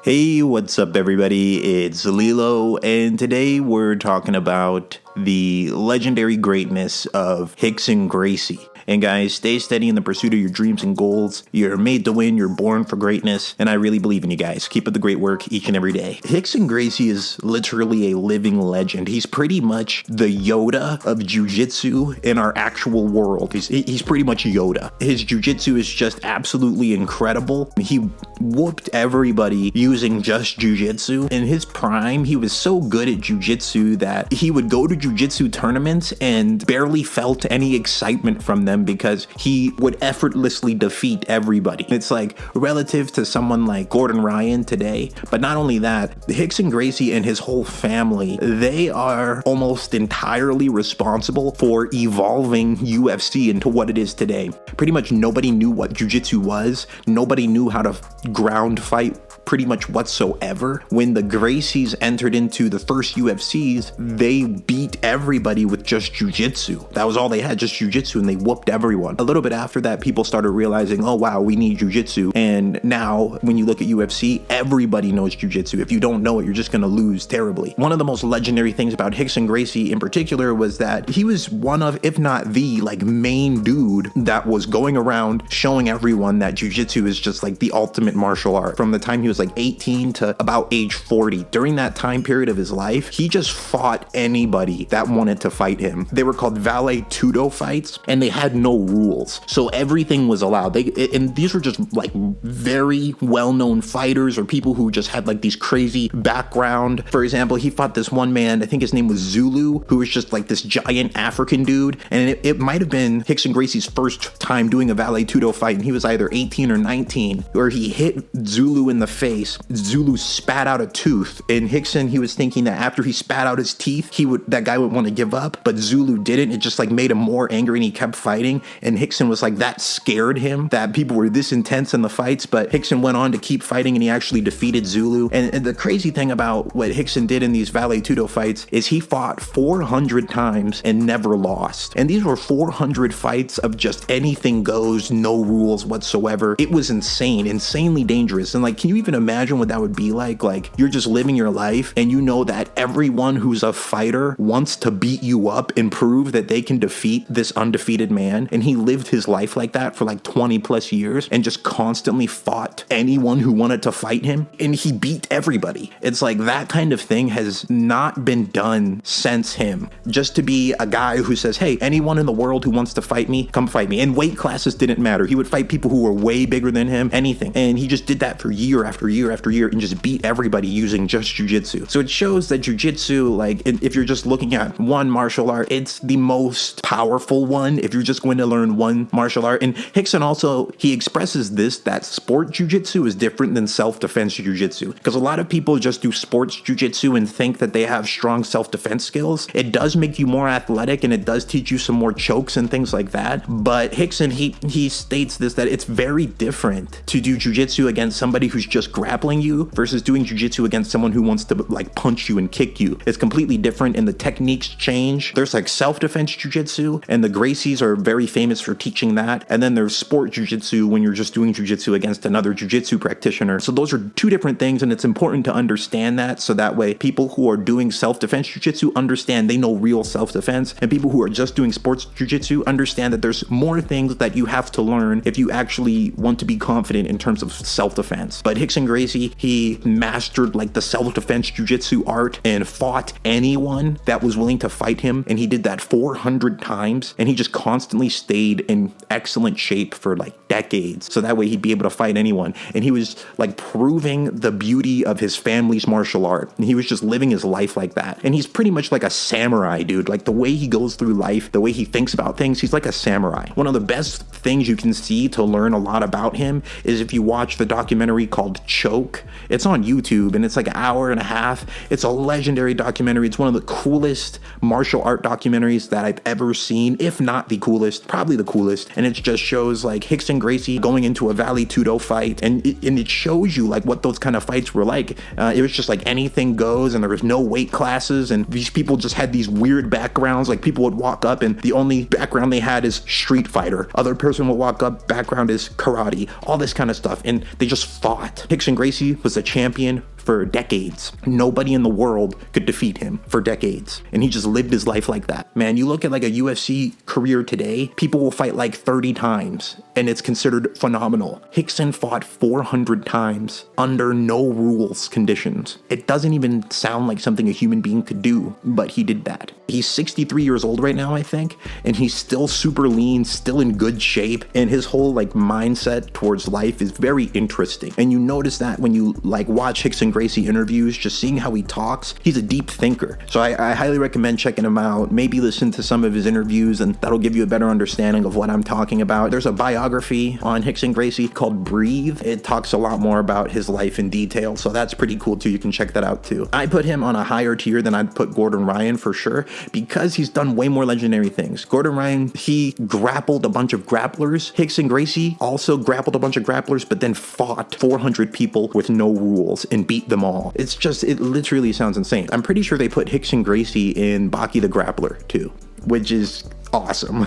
Hey, what's up everybody? It's LeeLos, and today we're talking about the legendary greatness of Rickson Gracie. And guys, stay steady in the pursuit of your dreams and goals. You're made to win, you're born for greatness, and I really believe in you guys. Keep up the great work each and every day. Rickson Gracie is literally a living legend. He's pretty much the Yoda of jiu-jitsu in our actual world. He's pretty much Yoda. His jiu-jitsu is just absolutely incredible. He whooped everybody using just jiu-jitsu. In his prime, he was so good at jiu-jitsu that he would go to jiu-jitsu tournaments and barely felt any excitement from them because he would effortlessly defeat everybody. It's like relative to someone like Gordon Ryan today. But not only that, Rickson Gracie and his whole family, they are almost entirely responsible for evolving UFC into what it is today. Pretty much nobody knew what jiu-jitsu was. Nobody knew how to ground fight pretty much whatsoever. When the Gracies entered into the first UFCs, they beat everybody with just jiu-jitsu. That was all they had, just jiu-jitsu, and they whooped everyone. A little bit after that, people started realizing, oh wow, we need jiu-jitsu. And now when you look at UFC, everybody knows jiu-jitsu. If you don't know it, you're just gonna lose terribly. One of the most legendary things about Rickson Gracie in particular was that he was one of, if not the main dude that was going around showing everyone that jiu-jitsu is just like the ultimate martial art. From the time he was like 18 to about age 40. During that time period of his life, he just fought anybody that wanted to fight him. They were called vale tudo fights, and they had no rules. So everything was allowed. And these were just like very well-known fighters or people who just had like these crazy background. For example, he fought this one man, I think his name was Zulu, who was just like this giant African dude. And it might have been Rickson Gracie's first time doing a vale tudo fight, and he was either 18 or 19, where he hit Zulu in the face. Zulu spat out a tooth, and Rickson, he was thinking that after he spat out his teeth, that guy would want to give up, but Zulu didn't. It just like made him more angry, and he kept fighting. And Rickson was like, that scared him, that people were this intense in the fights. But Rickson went on to keep fighting, and he actually defeated Zulu. And the crazy thing about what Rickson did in these vale tudo fights is he fought 400 times and never lost. And these were 400 fights of just anything goes, no rules whatsoever. It was insane, insanely dangerous. And like, can you even imagine what that would be like? Like, you're just living your life and you know that everyone who's a fighter wants to beat you up and prove that they can defeat this undefeated man. And he lived his life like that for like 20 plus years and just constantly fought anyone who wanted to fight him, and he beat everybody. It's like that kind of thing has not been done since him. Just to be a guy who says, hey, anyone in the world who wants to fight me, come fight me. And weight classes didn't matter. He would fight people who were way bigger than him, anything. And he just did that for year after year after year and just beat everybody using just jiu-jitsu. So it shows that jiu-jitsu, like, if you're just looking at one martial art, it's the most powerful one if you're just going to learn one martial art. And Rickson also, he expresses this, that sport jiu-jitsu is different than self-defense jiu-jitsu. Because a lot of people just do sports jiu-jitsu and think that they have strong self-defense skills. It does make you more athletic, and it does teach you some more chokes and things like that. But Rickson, he states this, that it's very different to do jiu-jitsu against somebody who's just grappling you versus doing jiu-jitsu against someone who wants to like punch you and kick you. It's completely different, and the techniques change. There's like self-defense jiu-jitsu, and the Gracies are very famous for teaching that. And then there's sport jiu-jitsu when you're just doing jiu-jitsu against another jiu-jitsu practitioner. So those are two different things, and it's important to understand that, so that way people who are doing self-defense jiu-jitsu understand, they know real self-defense, and people who are just doing sports jiu-jitsu understand that there's more things that you have to learn if you actually want to be confident in terms of self-defense. But Rickson Gracie, he mastered like the self-defense jiu-jitsu art and fought anyone that was willing to fight him, and he did that 400 times, and he just constantly stayed in excellent shape for like decades, so that way he'd be able to fight anyone. And he was like proving the beauty of his family's martial art, and he was just living his life like that. And he's pretty much like a samurai, dude. Like the way he goes through life, the way he thinks about things, he's like a samurai. One of the best things you can see to learn a lot about him is if you watch the documentary called Choke. It's on YouTube, and it's like an hour and a half. It's a legendary documentary. It's one of the coolest martial art documentaries that I've ever seen, if not the coolest, probably the coolest. And it just shows like Rickson Gracie going into a vale tudo fight, and it shows you like what those kind of fights were like. It was just like anything goes, and there was no weight classes, and these people just had these weird backgrounds. Like people would walk up and the only background they had is Street Fighter. Other person will walk up, background is karate, all this kind of stuff, and they just fought. Rickson Gracie was a champion for decades. Nobody in the world could defeat him for decades. And he just lived his life like that. Man, you look at like a UFC career today, people will fight like 30 times and it's considered phenomenal. Rickson fought 400 times under no rules conditions. It doesn't even sound like something a human being could do, but he did that. He's 63 years old right now, I think, and he's still super lean, still in good shape, and his whole like mindset towards life is very interesting. And you notice that when you like watch Rickson Gracie interviews, just seeing how he talks, he's a deep thinker. So I highly recommend checking him out. Maybe listen to some of his interviews and that'll give you a better understanding of what I'm talking about. There's a biography on Rickson Gracie called Breathe. It talks a lot more about his life in detail, so that's pretty cool too. You can check that out too. I put him on a higher tier than I'd put Gordon Ryan for sure, because he's done way more legendary things. Gordon Ryan, he grappled a bunch of grapplers. Rickson Gracie also grappled a bunch of grapplers, but then fought 400 people with no rules and beat them all. It's just, it literally sounds insane. I'm pretty sure they put Rickson Gracie in Baki the Grappler too, which is awesome.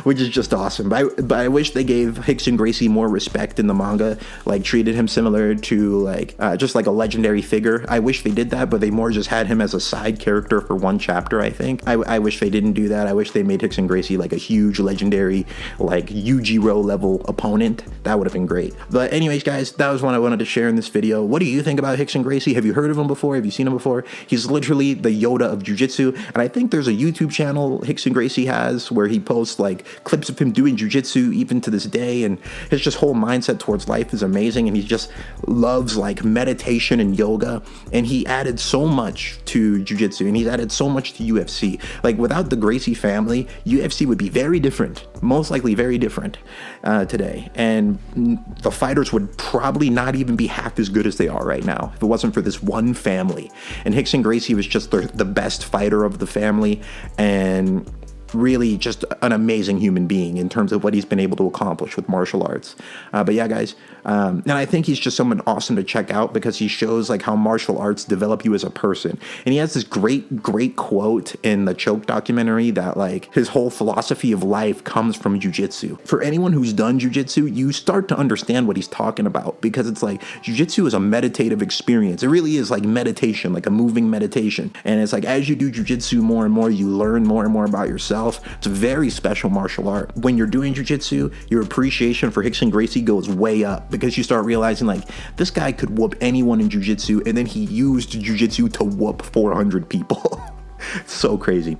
Which is just awesome. But I wish they gave Rickson Gracie more respect in the manga, like treated him similar to like just like a legendary figure. I wish they did that, but they more just had him as a side character for one chapter, I think. I wish they didn't do that. I wish they made Rickson Gracie like a huge legendary like Yujiro level opponent. That would have been great. But anyways, guys, that was what I wanted to share in this video. What do you think about Rickson Gracie? Have you heard of him before? Have you seen him before? He's literally the Yoda of jiu-jitsu, and I think there's a YouTube channel Rickson Gracie has where he posts like clips of him doing jiu-jitsu even to this day, and his just whole mindset towards life is amazing, and he just loves like meditation and yoga, and he added so much to jiu-jitsu, and he's added so much to UFC. Like without the Gracie family, UFC would be very different, most likely very different today, and the fighters would probably not even be half as good as they are right now if it wasn't for this one family. And Rickson Gracie was just the best fighter of the family, and really just an amazing human being in terms of what he's been able to accomplish with martial arts. But yeah, guys, and I think he's just someone awesome to check out because he shows like how martial arts develop you as a person. And he has this great quote in the Choke documentary that like his whole philosophy of life comes from jiu-jitsu. For anyone who's done jiu-jitsu, you start to understand what he's talking about, because it's like jiu-jitsu is a meditative experience. It really is like meditation, like a moving meditation. And it's like as you do jiu-jitsu more and more, you learn more and more about yourself. It's a very special martial art. When you're doing jiu-jitsu, your appreciation for Rickson Gracie goes way up, because you start realizing like this guy could whoop anyone in jiu-jitsu, and then he used jiu-jitsu to whoop 400 people. It's so crazy.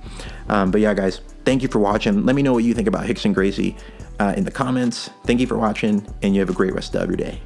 But yeah, guys, thank you for watching. Let me know what you think about Rickson Gracie in the comments. Thank you for watching, and you have a great rest of your day.